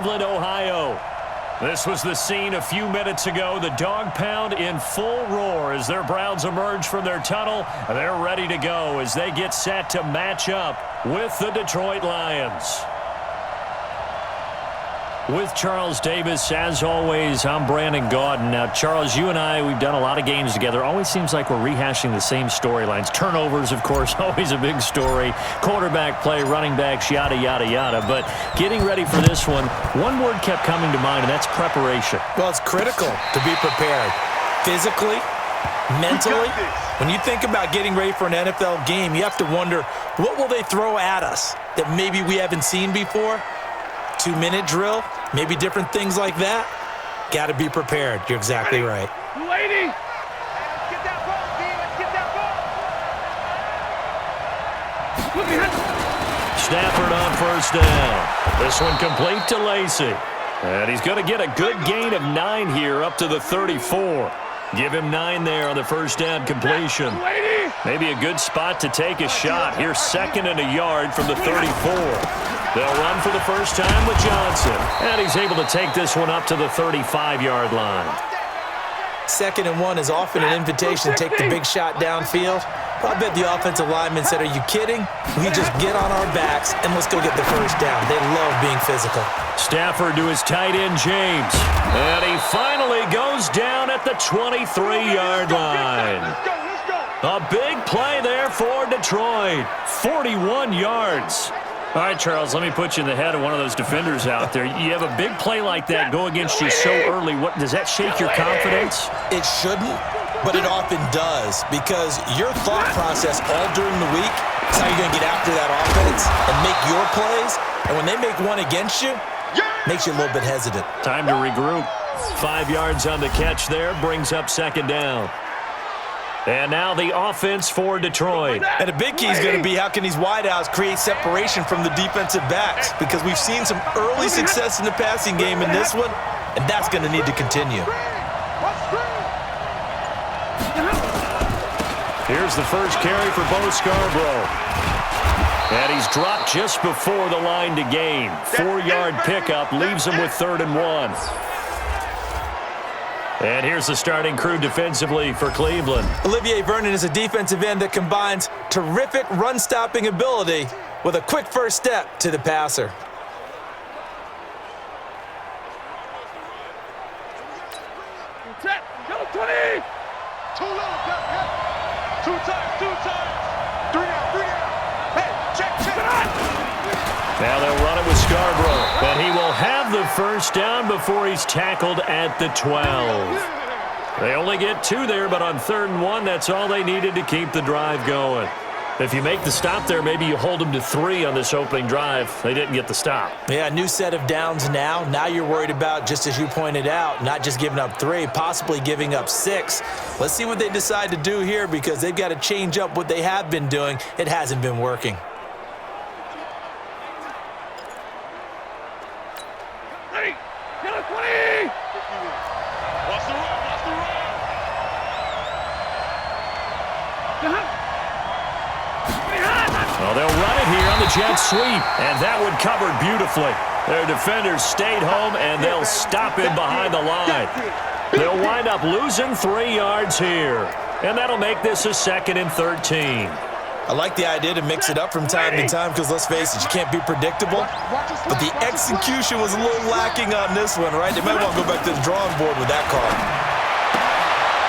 Cleveland, Ohio. This was the scene a few minutes ago. The dog pound in full roar as their Browns emerge from their tunnel. They're ready to go as they get set to match up with the Detroit Lions. With Charles Davis, as always, I'm Brandon Gaudin. Now, Charles, you and I, we've done a lot of games together. Always seems like we're rehashing the same storylines. Turnovers, of course, always a big story. Quarterback play, running backs, yada, yada, yada. But getting ready for this one word kept coming to mind, and that's preparation. Well, it's critical to be prepared. Physically, mentally. When you think about getting ready for an NFL game, you have to wonder, what will they throw at us that maybe we haven't seen before? 2-minute drill, maybe different things like that. Got to be prepared. You're exactly right. Lady, let's get that ball, D. Let's get that ball. Stafford on first down. This one complete to Lacy. And he's going to get a good gain of 9 here up to the 34. Give him 9 there on the first down completion. Maybe a good spot to take a shot. Here's 2nd and a yard from the 34. They'll run for the first time with Johnson. And he's able to take this one up to the 35-yard line. 2nd and 1 is often an invitation to take the big shot downfield. I bet the offensive lineman said, are you kidding? We just get on our backs and let's go get the first down. They love being physical. Stafford to his tight end, James. And he finally goes down at the 23-yard line. A big play there for Detroit. 41 yards. All right, Charles, let me put you in the head of one of those defenders out there. You have a big play like that go against you so early. What does that shake your confidence? It shouldn't, but it often does, because your thought process all during the week is how you're going to get after that offense and make your plays. And when they make one against you, makes you a little bit hesitant. Time to regroup. 5 yards on the catch there, brings up 2nd down. And now the offense for Detroit. And a big key is going to be how can these wideouts create separation from the defensive backs, because we've seen some early success in the passing game in this one, and that's going to need to continue. Here's the first carry for Bo Scarborough. And he's dropped just before the line to gain. 4-yard pickup leaves him with 3rd and 1. And here's the starting crew defensively for Cleveland. Olivier Vernon is a defensive end that combines terrific run-stopping ability with a quick first step to the passer. Set, go 20. Too low, two times. 3 out. Hey, check. Now they'll run it with Scarborough. And he will have the first down before he's tackled at the 12. They only get 2 there, but on 3rd and 1, that's all they needed to keep the drive going. If you make the stop there, maybe you hold them to 3 on this opening drive. They didn't get the stop. Yeah, new set of downs now. Now you're worried about, just as you pointed out, not just giving up 3, possibly giving up 6. Let's see what they decide to do here, because they've got to change up what they have been doing. It hasn't been working. Well, they'll run it here on the jet sweep, and that one covered beautifully. Their defenders stayed home, and they'll stop him behind the line. They'll wind up losing 3 yards here, and that'll make this a 2nd and 13. I like the idea to mix it up from time to time, because let's face it, you can't be predictable. But the execution was a little lacking on this one, right? They might want to go back to the drawing board with that call.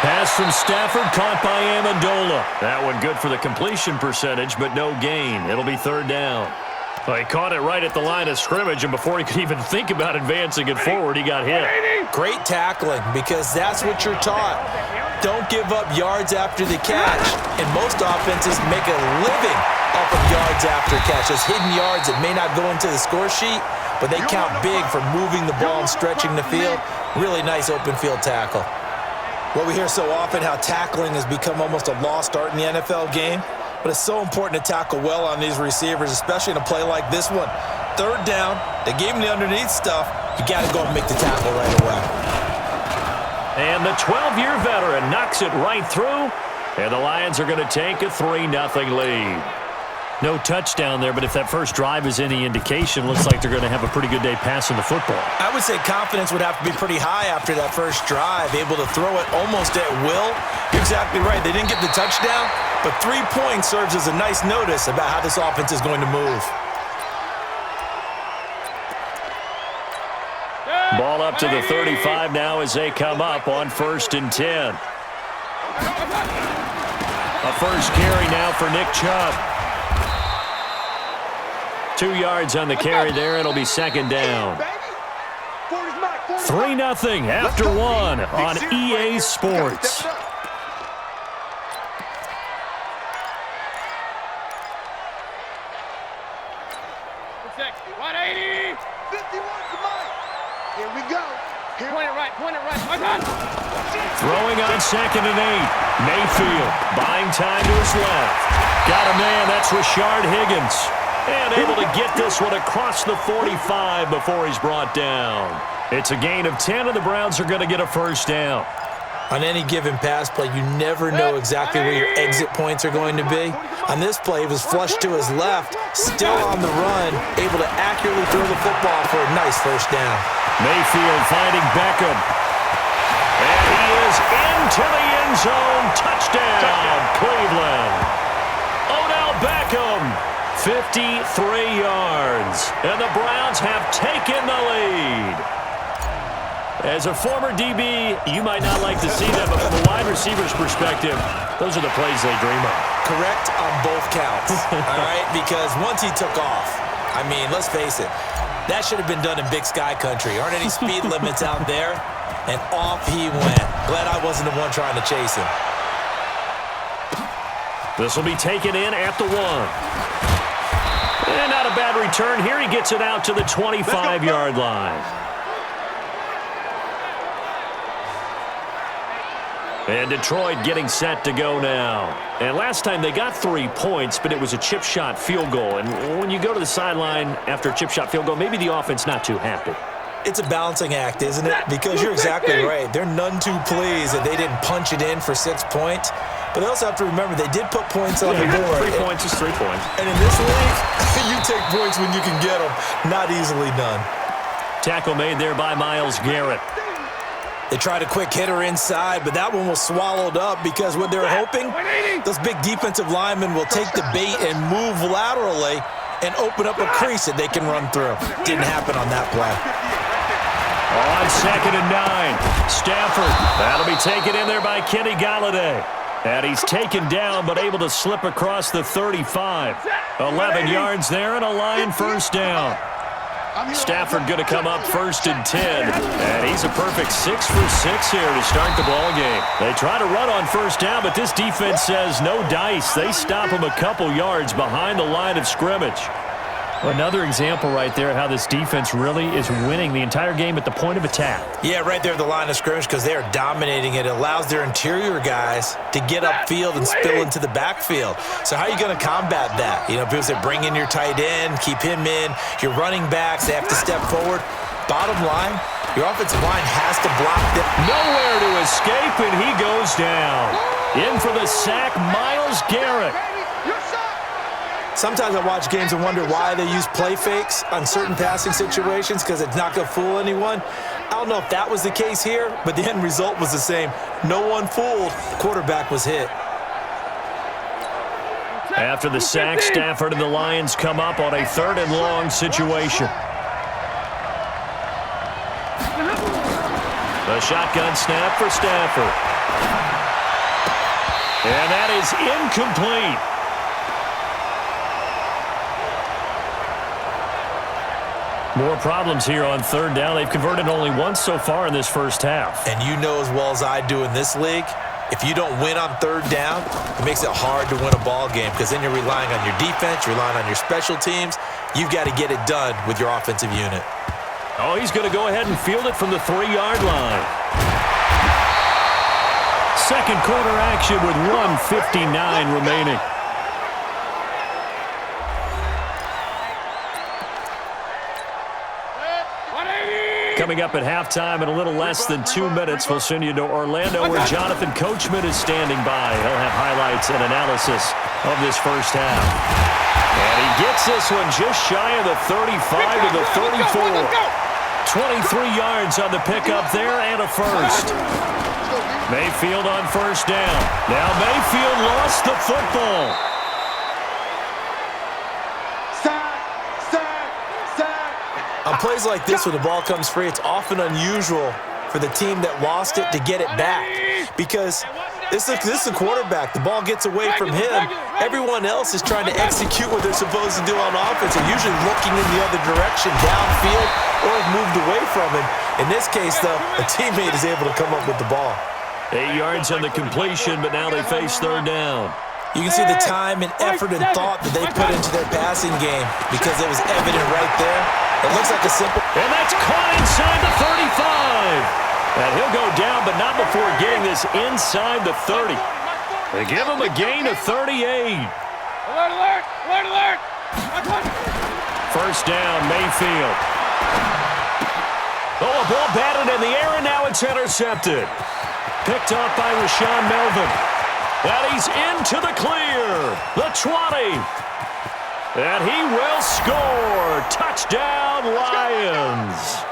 Pass from Stafford, caught by Amendola. That one good for the completion percentage, but no gain. It'll be 3rd down. Well, he caught it right at the line of scrimmage, and before he could even think about advancing it forward, he got hit. Great tackling, because that's what you're taught. Don't give up yards after the catch, and most offenses make a living off of yards after catch. Those hidden yards that may not go into the score sheet, but they count big for moving the ball and stretching the field. Really nice open field tackle. Well, we hear so often how tackling has become almost a lost art in the NFL game, but it's so important to tackle well on these receivers, especially in a play like this one. 3rd down, they gave him the underneath stuff. You got to go and make the tackle right away. And the 12-year veteran knocks it right through, and the Lions are going to take a 3-0 lead. No touchdown there, but if that first drive is any indication, looks like they're going to have a pretty good day passing the football. I would say confidence would have to be pretty high after that first drive, able to throw it almost at will. You're exactly right. They didn't get the touchdown, but 3 points serves as a nice notice about how this offense is going to move. Ball up to the 35 now as they come up on 1st and 10. A first carry now for Nick Chubb. 2 yards on the carry there. It'll be 2nd down. 3-0 after 1 on EA Sports. Here we go. Point it right. Throwing on 2nd and 8. Mayfield buying time to his left. Got a man. That's Rashard Higgins. And able to get this one across the 45 before he's brought down. It's a gain of 10, and the Browns are going to get a first down. On any given pass play, you never know exactly where your exit points are going to be. On this play, he was flushed to his left, still on the run, able to accurately throw the football for a nice first down. Mayfield finding Beckham. And he is into the end zone. Touchdown, Cleveland. Odell Beckham, 53 yards. And the Browns have taken the lead. As a former DB, you might not like to see that, but from a wide receiver's perspective, those are the plays they dream of. Correct on both counts, all right? Because once he took off, I mean, let's face it, that should have been done in Big Sky country. Aren't any speed limits out there? And off he went. Glad I wasn't the one trying to chase him. This will be taken in at the 1. And not a bad return here. He gets it out to the 25-yard line. And Detroit getting set to go now. And last time they got 3 points, but it was a chip shot field goal. And when you go to the sideline after a chip shot field goal, maybe the offense not too happy. It's a balancing act, isn't it? Because you're exactly right. They're none too pleased that they didn't punch it in for 6 points. But they also have to remember they did put points on the board. 3 points is 3 points. And in this league, you take points when you can get them. Not easily done. Tackle made there by Myles Garrett. They tried a quick hitter inside, but that one was swallowed up because what they're hoping, those big defensive linemen will take the bait and move laterally and open up a crease that they can run through. Didn't happen on that play. On 2nd and 9, Stafford. That'll be taken in there by Kenny Golladay. And he's taken down, but able to slip across the 35. 11 yards there and a Lion first down. Stafford going to come up 1st and 10. And he's a perfect 6 for 6 here to start the ball game. They try to run on first down, but this defense says no dice. They stop him a couple yards behind the line of scrimmage. Another example right there how this defense really is winning the entire game at the point of attack. Yeah, right there at the line of scrimmage because they are dominating it. It allows their interior guys to get upfield and spill into the backfield. So how are you going to combat that? You know, people say bring in your tight end, keep him in. Your running backs, they have to step forward. Bottom line, your offensive line has to block them. Nowhere to escape, and he goes down. In for the sack, Myles Garrett. Sometimes I watch games and wonder why they use play fakes on certain passing situations because it's not going to fool anyone. I don't know if that was the case here, but the end result was the same. No one fooled. The quarterback was hit. After the sack, Stafford and the Lions come up on a 3rd and long situation. The shotgun snap for Stafford. And that is incomplete. More problems here on 3rd down. They've converted only once so far in this first half. And you know as well as I do in this league, if you don't win on 3rd down, it makes it hard to win a ball game because then you're relying on your defense, you're relying on your special teams. You've got to get it done with your offensive unit. Oh, he's going to go ahead and field it from the 3-yard line. Second quarter action with 1:59 remaining. Coming up at halftime in a little less than 2 minutes, we'll send you to Orlando where Jonathan Coachman is standing by. He'll have highlights and analysis of this first half. And he gets this one just shy of the 35 to the 34. 23 yards on the pickup there and a first. Mayfield on first down. Now Mayfield lost the football. On plays like this where the ball comes free, it's often unusual for the team that lost it to get it back because this is a quarterback. The ball gets away from him. Everyone else is trying to execute what they're supposed to do on offense. They're usually looking in the other direction, downfield, or have moved away from him. In this case, though, a teammate is able to come up with the ball. 8 yards on the completion, but now they face third down. You can see the time and effort and thought that they put into their passing game because it was evident right there. It looks like a simple... And that's caught inside the 35. And he'll go down, but not before getting this inside the 30. They give him a gain of 38. Alert, alert, alert, alert. First down, Mayfield. Oh, a ball batted in the air, and now it's intercepted. Picked off by Rashaan Melvin. And he's into the clear. The 20. And he will score. Touchdown, Lions.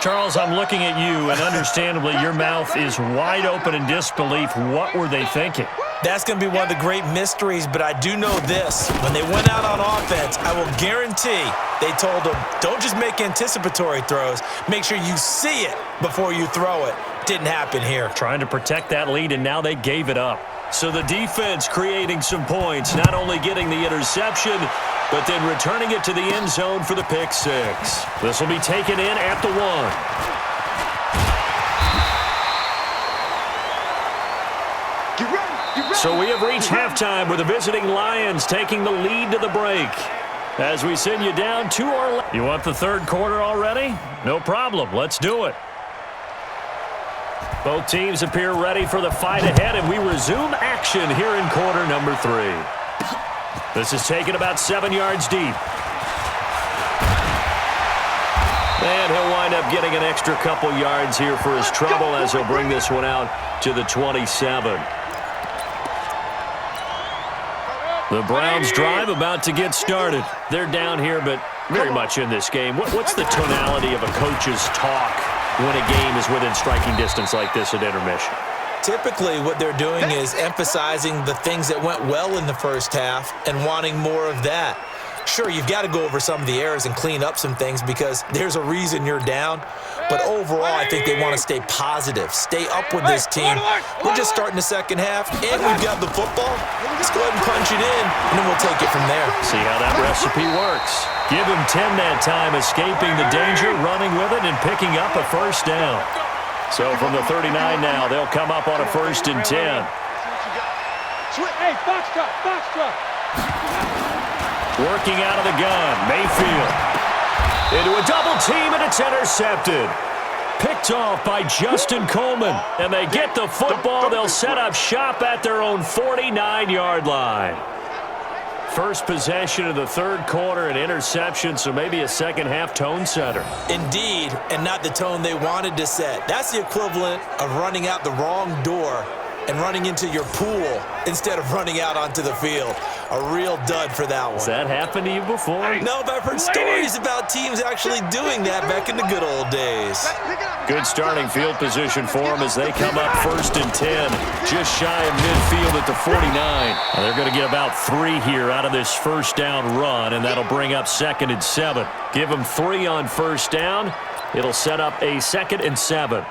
Charles, I'm looking at you, and understandably, your mouth is wide open in disbelief. What were they thinking? That's going to be one of the great mysteries, but I do know this. When they went out on offense, I will guarantee they told them, don't just make anticipatory throws. Make sure you see it before you throw it. Didn't happen here. Trying to protect that lead, and now they gave it up. So the defense creating some points, not only getting the interception, but then returning it to the end zone for the pick six. This will be taken in at the 1. So we have reached halftime with the visiting Lions taking the lead to the break. As we send you down to our left. You want the third quarter already? No problem. Let's do it. Both teams appear ready for the fight ahead, and we resume action here in quarter number 3. This is taken about 7 yards deep. And he'll wind up getting an extra couple yards here for his trouble as he'll bring this one out to the 27. The Browns drive about to get started. They're down here, but very much in this game. What's the tonality of a coach's talk when a game is within striking distance like this at intermission? Typically, what they're doing is emphasizing the things that went well in the first half and wanting more of that. Sure, you've got to go over some of the errors and clean up some things because there's a reason you're down. But overall, I think they want to stay positive, stay up with this team. We're just starting the second half, and we've got the football. Let's go ahead and punch it in, and then we'll take it from there. See how that recipe works. Give him 10 that time, escaping the danger, running with it, and picking up a first down. So from the 39 now, they'll come up on a 1st and 10. Hey, box truck. Working out of the gun, Mayfield. Into a double team, and it's intercepted. Picked off by Justin Coleman. And they get the football. They'll set up shop at their own 49-yard line. First possession of the third quarter, an interception, so maybe a second-half tone setter. Indeed, and not the tone they wanted to set. That's the equivalent of running out the wrong door and running into your pool instead of running out onto the field. A real dud for that one. Has that happened to you before? No, but I've heard stories about teams actually doing that back in the good old days. Good starting field position for them as they come up 1st and 10, just shy of midfield at the 49. Now they're going to get about 3 here out of this first down run, and that'll bring up 2nd and 7. Give them 3 on first down. It'll set up a 2nd and 7.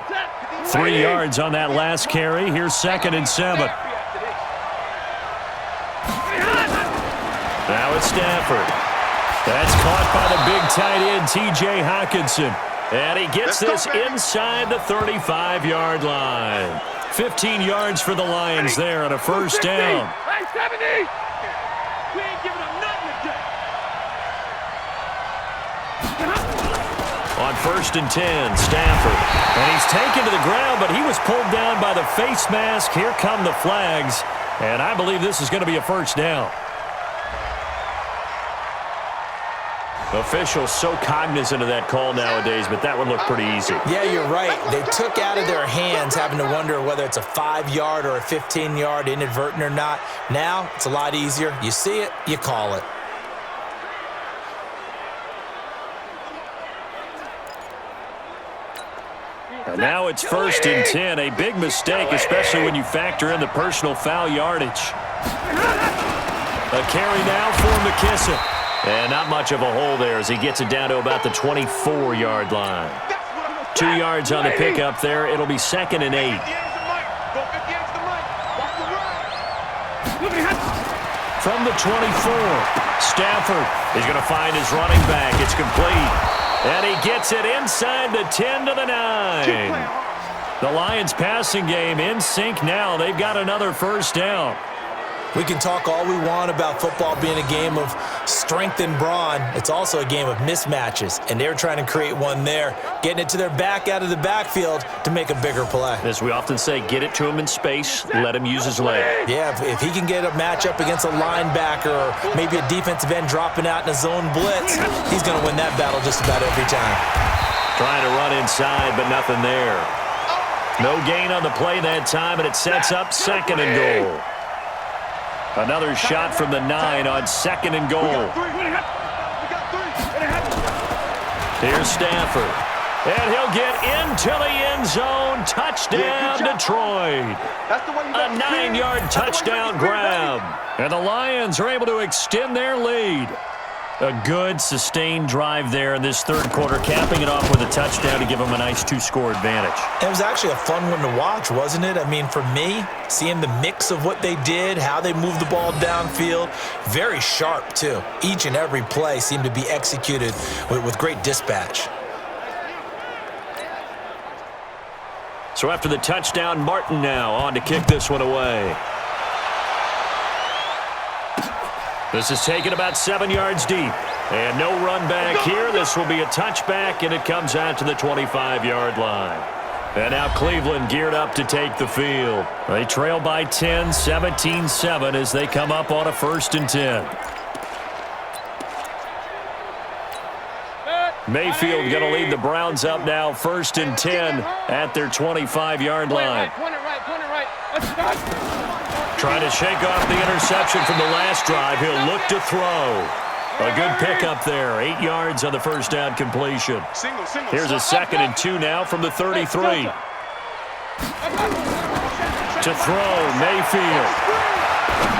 3 yards on that last carry. Here's 2nd and 7. Now it's Stafford. That's caught by the big tight end, T.J. Hockenson. And he gets this inside the 35-yard line. 15 yards for the Lions there on a first down. Hey, 70! We ain't giving up nothing today. On 1st and 10, Stafford. And he's taken to the ground, but he was pulled down by the face mask. Here come the flags. And I believe this is going to be a first down. Officials so cognizant of that call nowadays, but that would look pretty easy. Yeah, you're right. They took out of their hands having to wonder whether it's a 5-yard or a 15-yard, inadvertent or not. Now, it's a lot easier. You see it, you call it. And now it's 1st and 10. A big mistake, especially when you factor in the personal foul yardage. A carry now for McKissick. And not much of a hole there as he gets it down to about the 24-yard line. 2 yards on the pickup there. It'll be 2nd and 8. From the 24, Stafford is going to find his running back. It's complete. And he gets it inside the 10 to the 9. The Lions passing game in sync now. They've got another first down. We can talk all we want about football being a game of strength and brawn. It's also a game of mismatches, and they're trying to create one there, getting it to their back out of the backfield to make a bigger play. As we often say, get it to him in space, let him use his leg. Yeah, if he can get a matchup against a linebacker or maybe a defensive end dropping out in a zone blitz, he's going to win that battle just about every time. Trying to run inside, but nothing there. No gain on the play that time, and it sets up 2nd and goal. Another shot from the 9 on 2nd and goal. Here's Stafford. And he'll get into the end zone. Touchdown, Detroit. A 9-yard touchdown grab. And the Lions are able to extend their lead. A good, sustained drive there in this 3rd quarter, capping it off with a touchdown to give them a nice 2-score advantage. It was actually a fun one to watch, wasn't it? I mean, for me, seeing the mix of what they did, how they moved the ball downfield, very sharp, too. Each and every play seemed to be executed with great dispatch. So after the touchdown, Martin now on to kick this one away. This is taken about 7 yards deep. And no run back here. This will be a touchback, and it comes out to the 25-yard line. And now Cleveland geared up to take the field. They trail by 10, 17-7 as they come up on a 1st and 10. Mayfield going to lead the Browns up now, 1st and 10 at their 25-yard line. Trying to shake off the interception from the last drive. He'll look to throw. A good pickup there. 8 yards on the first down completion. Here's a 2nd and 2 now from the 33. To throw, Mayfield.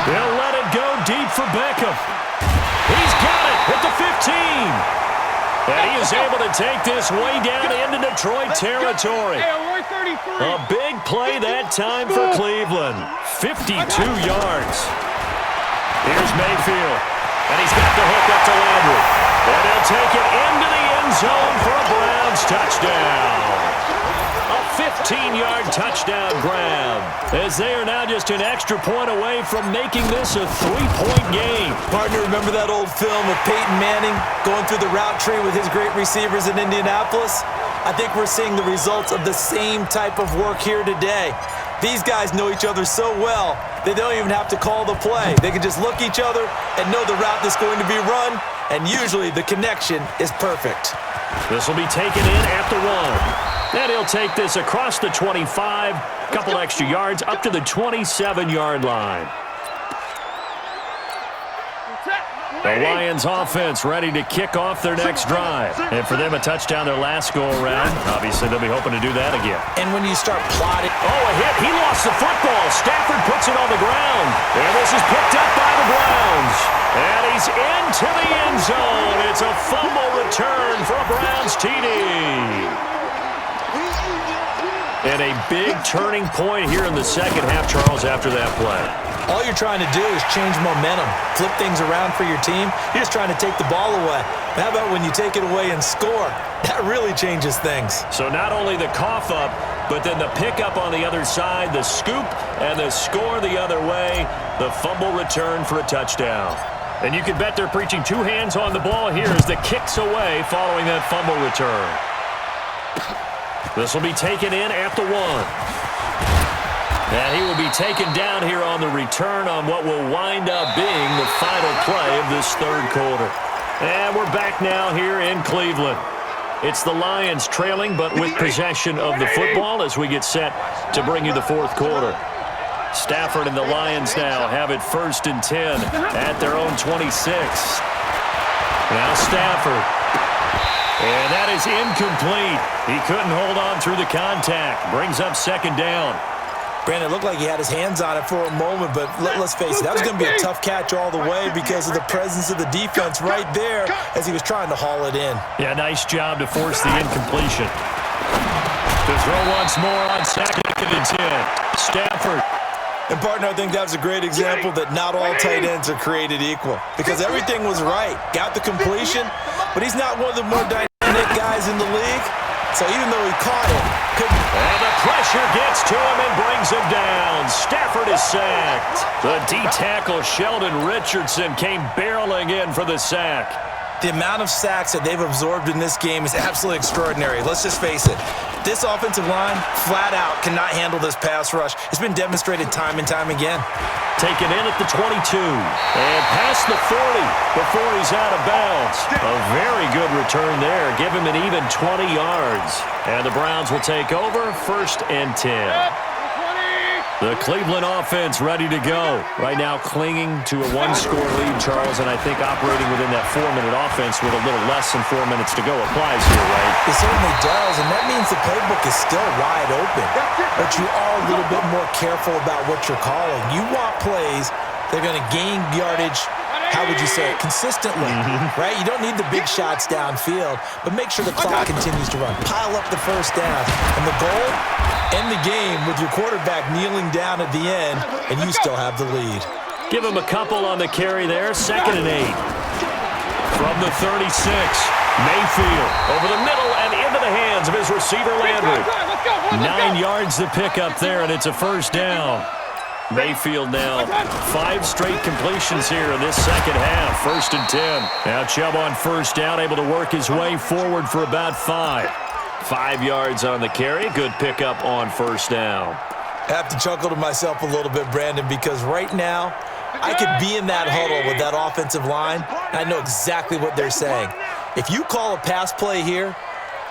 He'll let it go deep for Beckham. He's got it at the 15. And he is able to take this way down into Detroit territory. A big play that time for Cleveland. 52 yards. Here's Mayfield. And he's got the hook up to Landry. And he'll take it into the end zone for a Browns touchdown. A 15-yard touchdown grab. As they are now just an extra point away from making this a 3-point game. Partner, remember that old film of Peyton Manning going through the route tree with his great receivers in Indianapolis? I think we're seeing the results of the same type of work here today. These guys know each other so well that they don't even have to call the play. They can just look each other and know the route that's going to be run, and usually the connection is perfect. This will be taken in at the 1. And he'll take this across the 25, a couple extra yards up to the 27-yard line. The Lions offense ready to kick off their next drive. And for them, a touchdown their last go-around. Obviously, they'll be hoping to do that again. And when you start plotting... Oh, a hit. He lost the football. Stafford puts it on the ground. And this is picked up by the Browns. And he's into the end zone. It's a fumble return for a Browns TD. And a big turning point here in the second half, Charles, after that play. All you're trying to do is change momentum, flip things around for your team. You're just trying to take the ball away. How about when you take it away and score? That really changes things. So not only the cough up, but then the pickup on the other side, the scoop, and the score the other way, the fumble return for a touchdown. And you can bet they're preaching 2 hands on the ball here as the kick's away following that fumble return. This will be taken in at the 1. And he will be taken down here on the return on what will wind up being the final play of this 3rd quarter. And we're back now here in Cleveland. It's the Lions trailing, but with possession of the football as we get set to bring you the fourth quarter. Stafford and the Lions now have it 1st and 10 at their own 26. Now Stafford. And that is incomplete. He couldn't hold on through the contact. Brings up 2nd down. Brandon, it looked like he had his hands on it for a moment, but let's face it, that was going to be a tough catch all the way because of the presence of the defense right there as he was trying to haul it in. Yeah, nice job to force the incompletion. To throw once more on 2nd and 10. Stafford. And, partner, I think that was a great example that not all tight ends are created equal because everything was right. Got the completion, but he's not one of the more dynamic guys in the league. So even though he caught it, couldn't. And the pressure gets to him and brings him down. Stafford is sacked. The D-tackle Sheldon Richardson came barreling in for the sack. The amount of sacks that they've absorbed in this game is absolutely extraordinary. Let's just face it. This offensive line, flat out, cannot handle this pass rush. It's been demonstrated time and time again. Taken in at the 22. And past the 40 before he's out of bounds. A very good return there. Give him an even 20 yards. And the Browns will take over 1st and 10. The Cleveland offense ready to go. Right now clinging to a 1-score lead, Charles, and I think operating within that 4-minute offense with a little less than 4 minutes to go applies here, right? It certainly does, and that means the playbook is still wide open. But you are a little bit more careful about what you're calling. You want plays that are going to gain yardage, how would you say it, consistently, right? You don't need the big shots downfield, but make sure the clock continues to run. Pile up the first down. And the goal, end the game with your quarterback kneeling down at the end, and you still have the lead. Give him a couple on the carry there, 2nd and 8. From the 36, Mayfield over the middle and into the hands of his receiver, Landry. 9 yards to pick up there, and it's a 1st down. Mayfield now 5 straight completions here in this 2nd half. 1st and 10. Now Chubb on 1st down, able to work his way forward for about 5. 5 yards on the carry. Good pickup on 1st down. I have to chuckle to myself a little bit, Brandon, because right now I could be in that huddle with that offensive line, and I know exactly what they're saying. If you call a pass play here,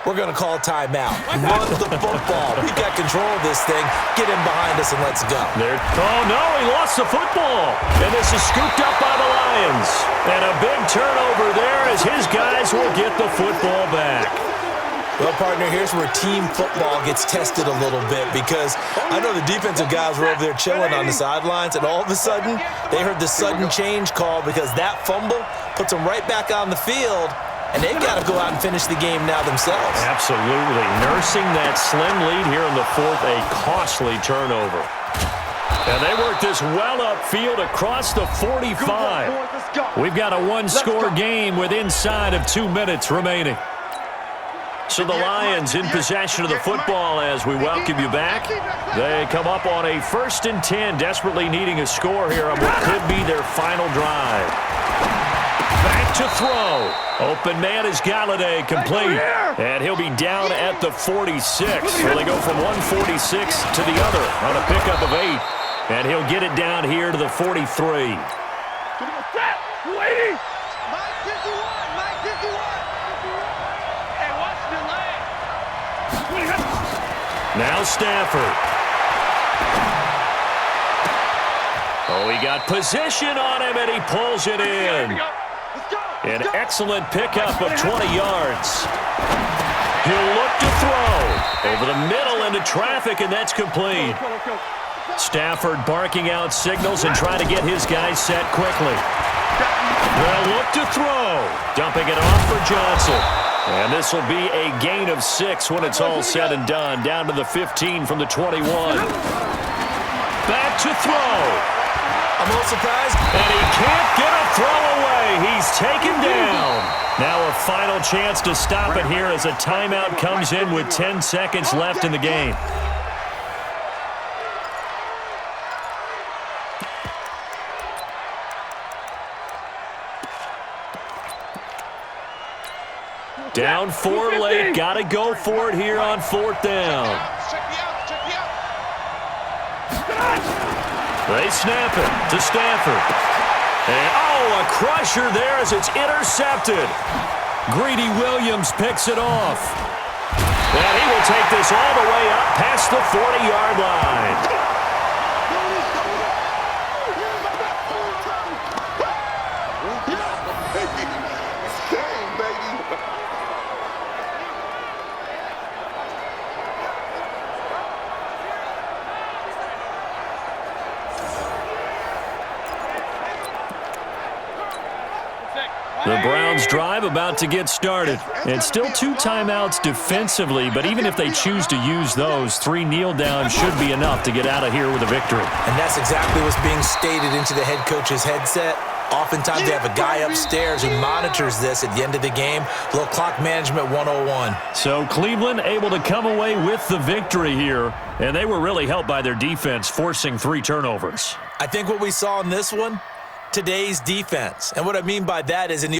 we're going to call a timeout. Run the football. We've got control of this thing. Get in behind us and let's go. Oh, no, he lost the football. And this is scooped up by the Lions. And a big turnover there as his guys will get the football back. Well, partner, here's where team football gets tested a little bit because I know the defensive guys were over there chilling on the sidelines, and all of a sudden, they heard the sudden change call because that fumble puts them right back on the field, and they've got to go out and finish the game now themselves. Absolutely. Nursing that slim lead here in the 4th, a costly turnover. And they work this well upfield across the 45. We've got a 1-score game with inside of 2 minutes remaining. So the Lions in possession of the football as we welcome you back. They come up on a 1st and 10, desperately needing a score here on what could be their final drive. Back to throw. Open man is Galladay, complete. And he'll be down at the 46. So they go from 146 to the other on a pickup of 8. And he'll get it down here to the 43. Now Stafford. Oh, he got position on him, and he pulls it in. An excellent pickup of 20 yards. He'll look to throw. Over the middle into traffic, and that's complete. Stafford barking out signals and trying to get his guys set quickly. They'll look to throw. Dumping it off for Johnson. And this will be a gain of 6 when it's all said and done. Down to the 15 from the 21. Back to throw. I'm a little surprised. And he can't get a throw away. He's taken down. Now a final chance to stop it here as a timeout comes in with 10 seconds left in the game. Down 4 late. Got to go for it here on 4th down. They snap it to Stafford. And, oh, a crusher there as it's intercepted. Greedy Williams picks it off. And he will take this all the way up past the 40-yard line. The Browns' drive about to get started. And still 2 timeouts defensively, but even if they choose to use those, 3 kneel downs should be enough to get out of here with a victory. And that's exactly what's being stated into the head coach's headset. Oftentimes they have a guy upstairs who monitors this at the end of the game. A little clock management 101. So Cleveland able to come away with the victory here, and they were really helped by their defense, forcing 3 turnovers. I think what we saw in this one, today's defense. And what I mean by that is in the